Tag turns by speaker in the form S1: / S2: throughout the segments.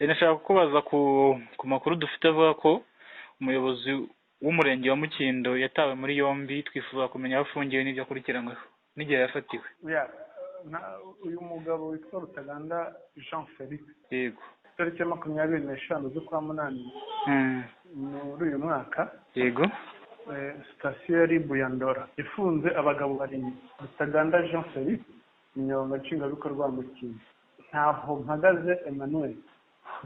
S1: Nashaka kukubaza ku makuru dufite avuga ko umuyobozi w'umurenge wa Mukindo yatawe muri yombi, twifuza kumenya aho afungiwe n'ibyo akurikiranyweho n'igihe yafatiwe.
S2: Uyu mugabo witwa Rutaganda Jean Felix,
S1: Yego,
S2: tariki 25 z'ukwa munani muri uyu mwaka,
S1: yego,
S2: sitasiyo ya RIB ya Ndora ifunze abagabo barindwi. Rutaganda Jean Felix, umunyamabanga nshingwabikorwa wa Mukindo; Ntaho mpagaze Emmanuel,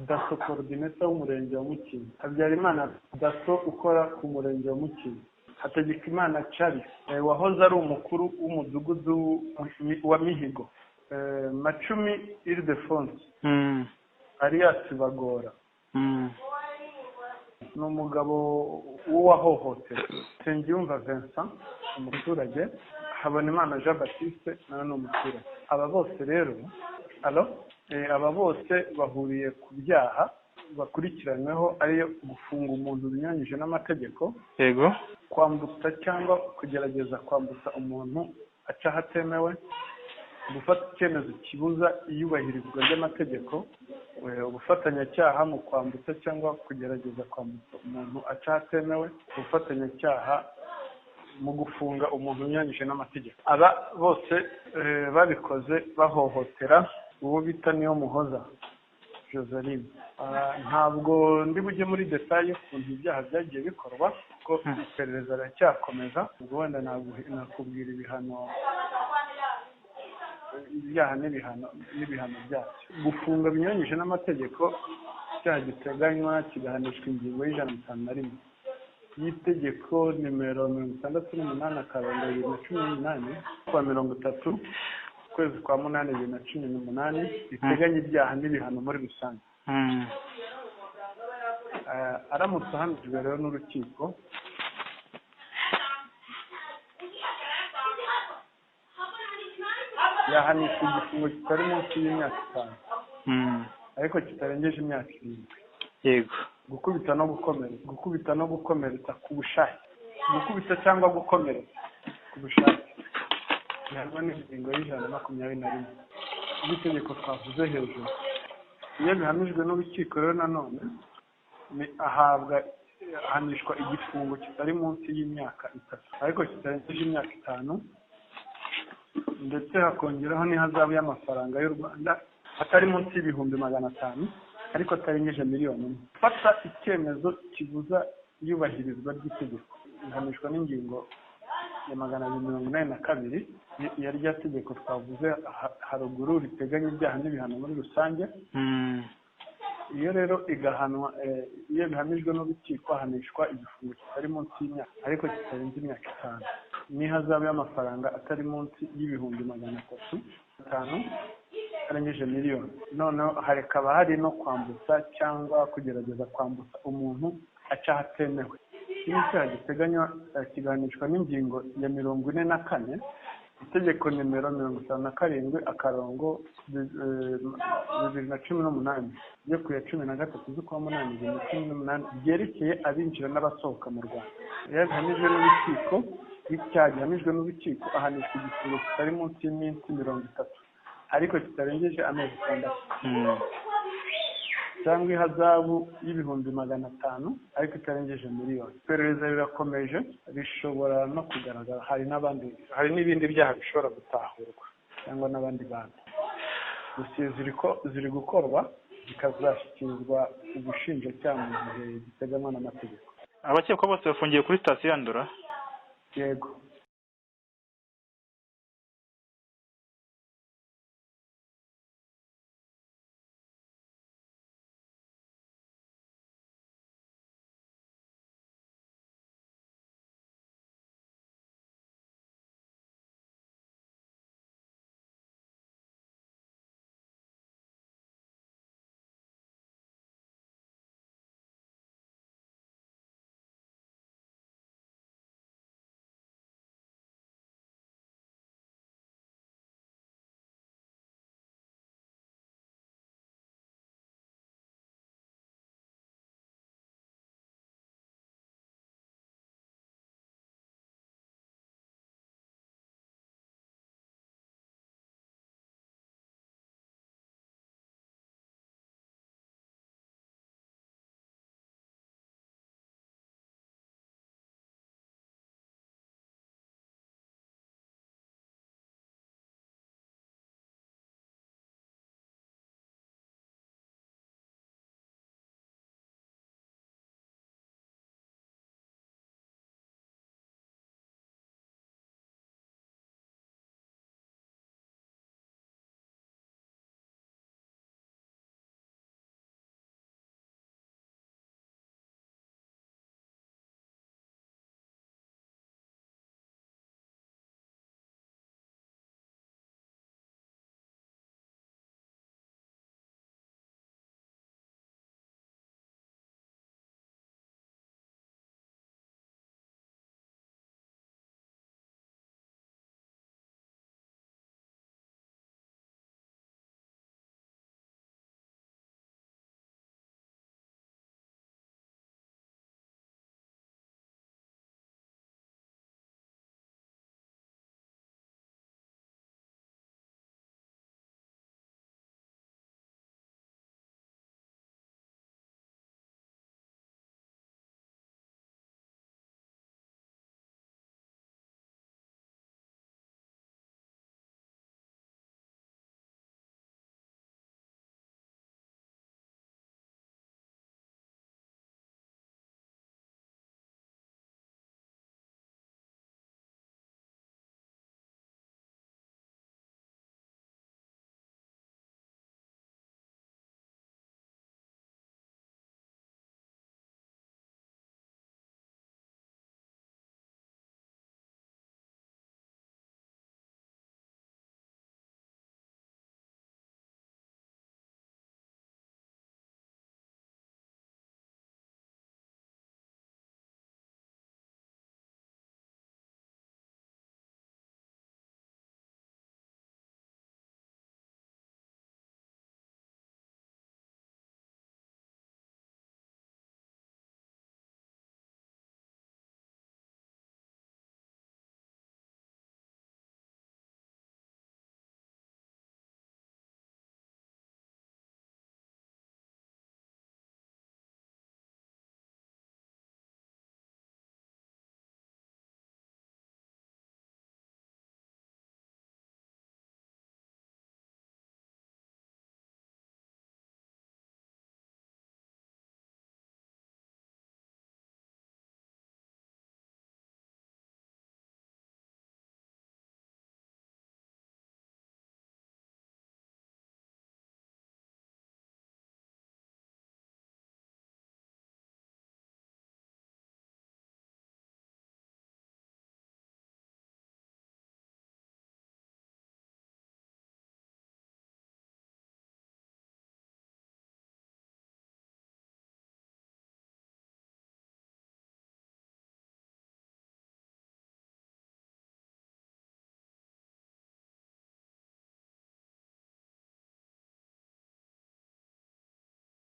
S2: daso coordinator w'umurenge wa Mukindo; Habyarimana, daso ukora ku murenge wa Mukindo; Hategekimana Charles, wahoze ari umukuru w'umudugudu wa Mihigo; Macumi Ildefonse, Alias Bagora, ni umugabo w'uwahohotewe; Nsengiyumva Vincent, umuturage; Habonimana Jean Baptiste, nawe ni umuturage. Aba bose rero aba bose bahuriye ku byaha bakurikiranyweho, ariyo gufunga umuntu binyuranyije n'amategeko,
S1: yego,
S2: kwambutsa cyangwa kugerageza kwambutsa umuntu aca ahatemewe, gufata icyemezo kibuza iyubahirizwa ry'amategeko, ubufatanyacyaha mu kwambutsa cyangwa kugerageza kwambutsa umuntu aca ahatemewe, ubufatanyacyaha mu gufunga umuntu binyuranyije n'amategeko. Aba bose babikoze bahohotera uwo bita Niyomuhoza Joseline. Ntabwo ndi bujye muri detaye ukuntu ibyaha byagiye bikorwa kuko iperereza riracyakomeza, ubwo wenda nakubwira ibyaha n'ibihano byabyo. Gufunga binyuranyije n'amategeko, icyaha giteganywa kigahanishwa ingingo y'151 y'itegeko nimero 68/2018 kuwa 30 ukwezi kwa munani 2018 riteganya ibyaha n'ibihano muri rusange. Aramutse ahamijwe rero n'urukiko, yahanishwa igifungo kitari munsi y'imyaka 5 ariko kitarengeje imyaka 7.
S1: yego,
S2: gukubita no gukomeretsa ku bushake, gukubita cyangwa gukomeretsa ku bushake bihanwa n'ingingo y'121 y'itegeko twavuze hejuru. Iyo bihamijwe n'urukiko rero nanone ahanishwa igifungo kitari munsi y'imyaka 3 ariko kitarengeje imyaka 5, ndetse hakongeraho n'ihazabu y'amafaranga y'u Rwanda atari munsi y'ibihumbi 500 ariko atarengeje miliyoni 1. Fata icyemezo kibuza iyubahirizwa ry'itegeko bihanishwa n'ingingo ya 282 ya rya tegeko twavuze haruguru riteganya ibyaha n'ibihano muri rusange. Iyo rero iyo bihamijwe n'urukiko ahanishwa igifungo kitari munsi y'imyaka ariko kitarenze imyaka 5 n'ihazabu y'amafaranga atari munsi y'ibihumbi 305 arengeje miliyoni. Noneho hakaba hari no kwambutsa cyangwa kugerageza kwambutsa umuntu aca ahatemewe. Iki cyaha giteganywa kiganishwa n'ingingo ya 44 itegeko nimero 57/2018 yo ku ya 13 z'ukwa munani 2018 byerekeye abinjira n'abasohoka mu Rwanda. Iyo bihamijwe n'urukiko, icyaha gihamijwe n'urukiko ahanishwa igifungo kitari munsi y'iminsi 30 ariko kitarengeje amezi 6 cyangwa ihazabu y'ibihumbi 500 ariko itarengeje miliyoni. Iperereza rirakomeje, rishobora no kugaragara hari n'ibindi byaha bishobora gutahurwa cyangwa n'abandi bantu. Dosiye ziri gukorwa zikazashyikirizwa ubushinjacyaha mu gihe giteganywa n'amategeko.
S1: abakekwa bose bafungiye kuri sitasiyo ya Ndora?
S2: Yego.